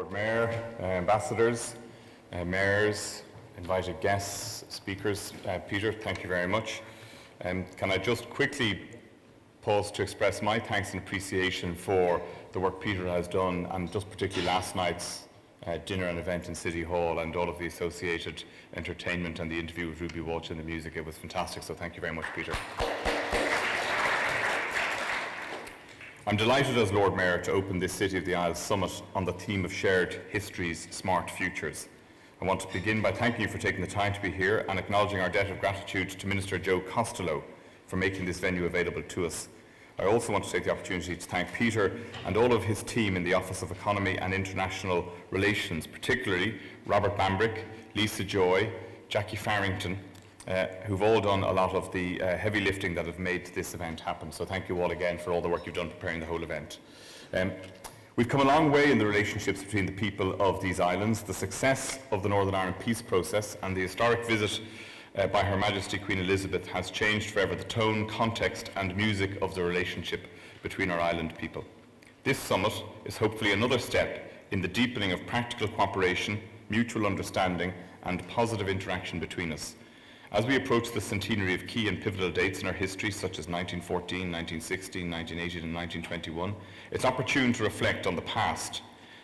Lord Mayor, ambassadors, mayors, invited guests, speakers. Peter, thank you very much. Can I just quickly pause to express my thanks and appreciation for the work Peter has done, and just particularly last night's dinner and event in City Hall and all of the associated entertainment and the interview with Ruby Walsh and the music. It was fantastic, so thank you very much, Peter. I'm delighted as Lord Mayor to open this City of the Isles Summit on the theme of shared histories, smart futures. I want to begin by thanking you for taking the time to be here and acknowledging our debt of gratitude to Minister Joe Costello for making this venue available to us. I also want to take the opportunity to thank Peter and all of his team in the Office of Economy and International Relations, particularly Robert Bambrick, Lisa Joy, Jackie Farrington, who've all done a lot of the heavy lifting that have made this event happen. So thank you all again for all the work you've done preparing the whole event. We've come a long way in the relationships between the people of these islands. The success of the Northern Ireland peace process and the historic visit by Her Majesty Queen Elizabeth has changed forever the tone, context and music of the relationship between our island people. This summit is hopefully another step in the deepening of practical cooperation, mutual understanding and positive interaction between us. As we approach the centenary of key and pivotal dates in our history, such as 1914, 1916, 1918 and 1921, it's opportune to reflect on the past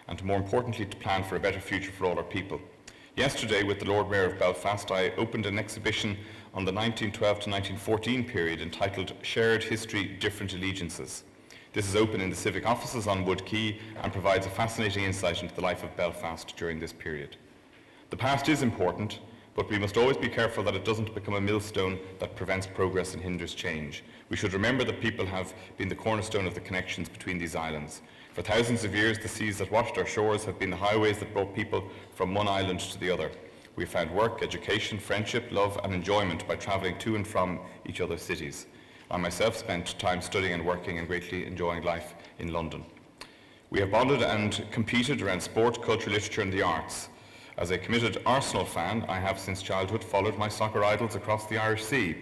and, more importantly, to plan for a better future for all our people. Yesterday, with the Lord Mayor of Belfast, I opened an exhibition on the 1912 to 1914 period entitled Shared History, Different Allegiances. This is open in the civic offices on Wood Quay and provides a fascinating insight into the life of Belfast during this period. The past is important, but we must always be careful that it doesn't become a millstone that prevents progress and hinders change. We should remember that people have been the cornerstone of the connections between these islands. For thousands of years, the seas that washed our shores have been the highways that brought people from one island to the other. We have found work, education, friendship, love and enjoyment by travelling to and from each other's cities. I myself spent time studying and working and greatly enjoying life in London. We have bonded and competed around sport, culture, literature and the arts. As a committed Arsenal fan, I have since childhood followed my soccer idols across the Irish Sea.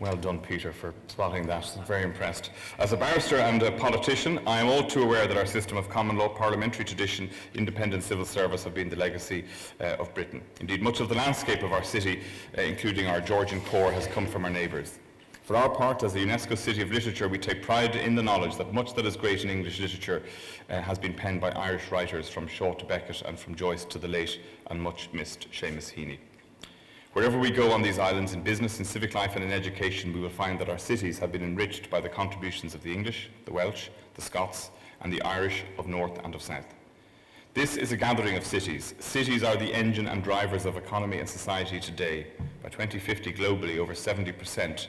Well done, Peter, for spotting that. I'm very impressed. As a barrister and a politician, I am all too aware that our system of common law, parliamentary tradition, independent civil service have been the legacy of Britain. Indeed, much of the landscape of our city, including our Georgian core, has come from our neighbours. For our part, as a UNESCO City of Literature, we take pride in the knowledge that much that is great in English literature has been penned by Irish writers, from Shaw to Beckett and from Joyce to the late and much missed Seamus Heaney. Wherever we go on these islands, in business, in civic life and in education, we will find that our cities have been enriched by the contributions of the English, the Welsh, the Scots and the Irish of North and of South. This is a gathering of cities. Cities are the engine and drivers of economy and society today. By 2050 globally, over 70%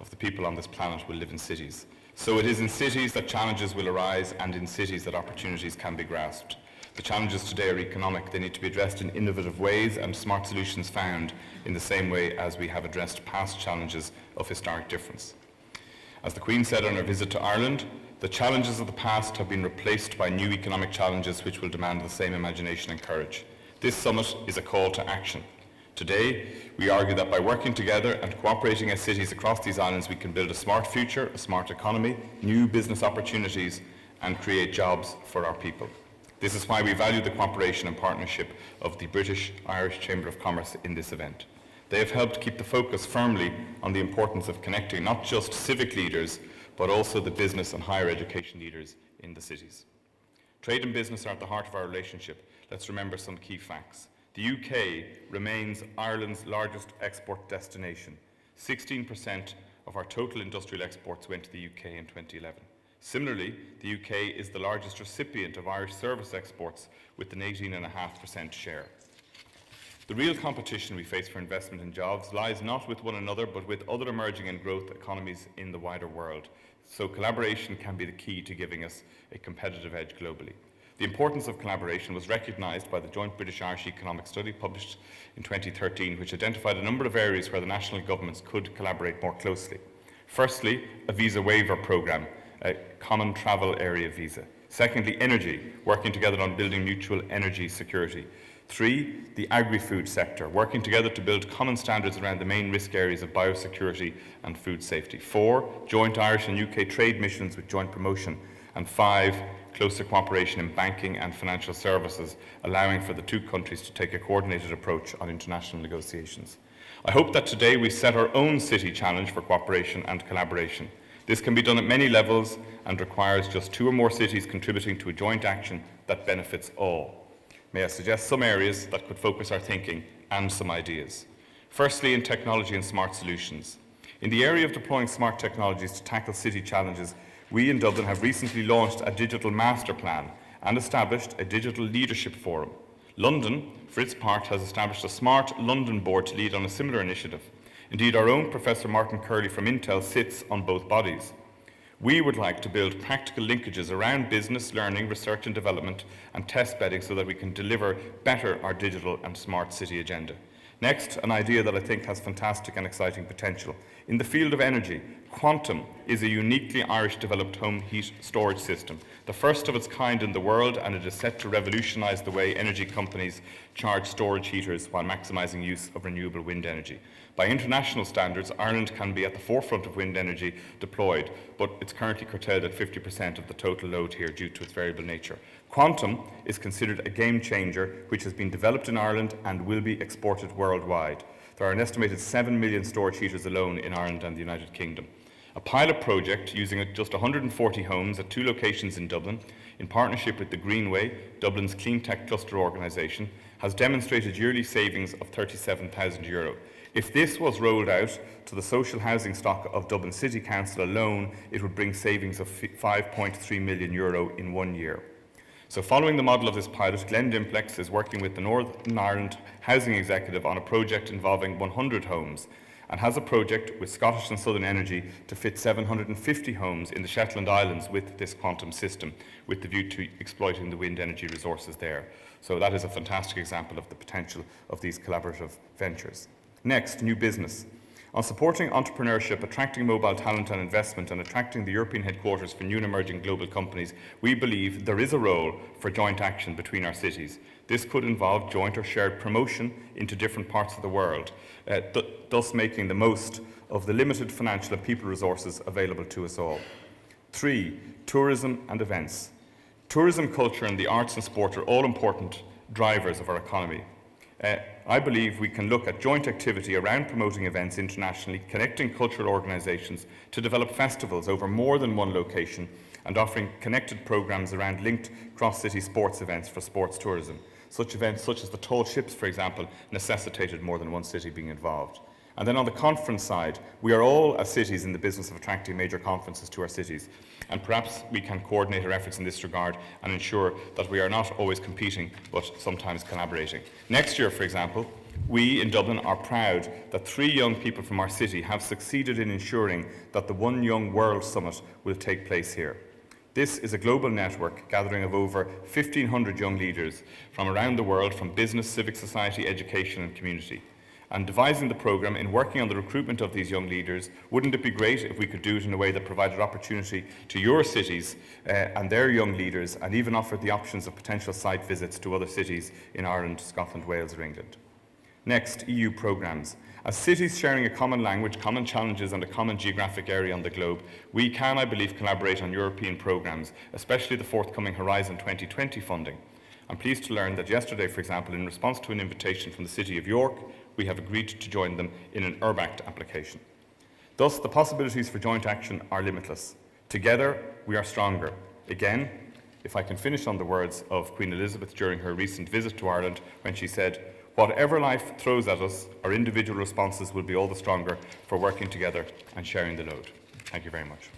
of the people on this planet will live in cities. So it is in cities that challenges will arise and in cities that opportunities can be grasped. The challenges today are economic. They need to be addressed in innovative ways and smart solutions found in the same way as we have addressed past challenges of historic difference. As the Queen said on her visit to Ireland, the challenges of the past have been replaced by new economic challenges which will demand the same imagination and courage. This summit is a call to action. Today, we argue that by working together and cooperating as cities across these islands, we can build a smart future, a smart economy, new business opportunities, and create jobs for our people. This is why we value the cooperation and partnership of the British-Irish Chamber of Commerce in this event. They have helped keep the focus firmly on the importance of connecting not just civic leaders, but also the business and higher education leaders in the cities. Trade and business are at the heart of our relationship. Let's remember some key facts. The UK remains Ireland's largest export destination. 16% of our total industrial exports went to the UK in 2011. Similarly, the UK is the largest recipient of Irish service exports with an 18.5% share. The real competition we face for investment and jobs lies not with one another, but with other emerging and growth economies in the wider world. So collaboration can be the key to giving us a competitive edge globally. The importance of collaboration was recognised by the Joint British-Irish Economic Study published in 2013, which identified a number of areas where the national governments could collaborate more closely. Firstly, a visa waiver programme, a common travel area visa. Secondly, energy, working together on building mutual energy security. 3, the agri-food sector, working together to build common standards around the main risk areas of biosecurity and food safety. 4, joint Irish and UK trade missions with joint promotion. And 5, closer cooperation in banking and financial services, allowing for the two countries to take a coordinated approach on international negotiations. I hope that today we set our own city challenge for cooperation and collaboration. This can be done at many levels and requires just 2 or more cities contributing to a joint action that benefits all. May I suggest some areas that could focus our thinking and some ideas. Firstly, in technology and smart solutions. In the area of deploying smart technologies to tackle city challenges, we in Dublin have recently launched a digital master plan and established a digital leadership forum. London, for its part, has established a Smart London board to lead on a similar initiative. Indeed, our own Professor Martin Curley from Intel sits on both bodies. We would like to build practical linkages around business, learning, research and development and test bedding so that we can deliver better our digital and smart city agenda. Next, an idea that I think has fantastic and exciting potential. In the field of energy, Quantum is a uniquely Irish-developed home heat storage system, the first of its kind in the world, and it is set to revolutionise the way energy companies charge storage heaters while maximising use of renewable wind energy. By international standards, Ireland can be at the forefront of wind energy deployed, but it's currently curtailed at 50% of the total load here due to its variable nature. Quantum is considered a game changer which has been developed in Ireland and will be exported worldwide. There are an estimated 7 million storage heaters alone in Ireland and the United Kingdom. A pilot project using just 140 homes at 2 locations in Dublin, in partnership with the Greenway, Dublin's clean tech cluster organisation, has demonstrated yearly savings of €37,000. If this was rolled out to the social housing stock of Dublin City Council alone, it would bring savings of €5.3 million in 1 year. So following the model of this pilot, Glendimplex is working with the Northern Ireland Housing Executive on a project involving 100 homes and has a project with Scottish and Southern Energy to fit 750 homes in the Shetland Islands with this quantum system, with the view to exploiting the wind energy resources there. So that is a fantastic example of the potential of these collaborative ventures. Next, new business. On supporting entrepreneurship, attracting mobile talent and investment, and attracting the European headquarters for new and emerging global companies, we believe there is a role for joint action between our cities. This could involve joint or shared promotion into different parts of the world, thus making the most of the limited financial and people resources available to us all. 3, tourism and events. Tourism, culture and the arts and sport are all important drivers of our economy. I believe we can look at joint activity around promoting events internationally, connecting cultural organisations to develop festivals over more than one location and offering connected programmes around linked cross-city sports events for sports tourism. Such events such as the tall ships, for example, necessitated more than one city being involved. And then on the conference side, we are all as cities in the business of attracting major conferences to our cities. And perhaps we can coordinate our efforts in this regard and ensure that we are not always competing, but sometimes collaborating. Next year, for example, we in Dublin are proud that 3 young people from our city have succeeded in ensuring that the One Young World Summit will take place here. This is a global network gathering of over 1,500 young leaders from around the world, from business, civic society, education and community. And devising the programme in working on the recruitment of these young leaders, wouldn't it be great if we could do it in a way that provided opportunity to your cities and their young leaders, and even offered the options of potential site visits to other cities in Ireland, Scotland, Wales or England. Next, EU programmes. As cities sharing a common language, common challenges and a common geographic area on the globe, we can, I believe, collaborate on European programmes, especially the forthcoming Horizon 2020 funding. I'm pleased to learn that yesterday, for example, in response to an invitation from the City of York, we have agreed to join them in an URBACT application. Thus, the possibilities for joint action are limitless. Together, we are stronger. Again, if I can finish on the words of Queen Elizabeth during her recent visit to Ireland, when she said, "Whatever life throws at us, our individual responses will be all the stronger for working together and sharing the load." Thank you very much.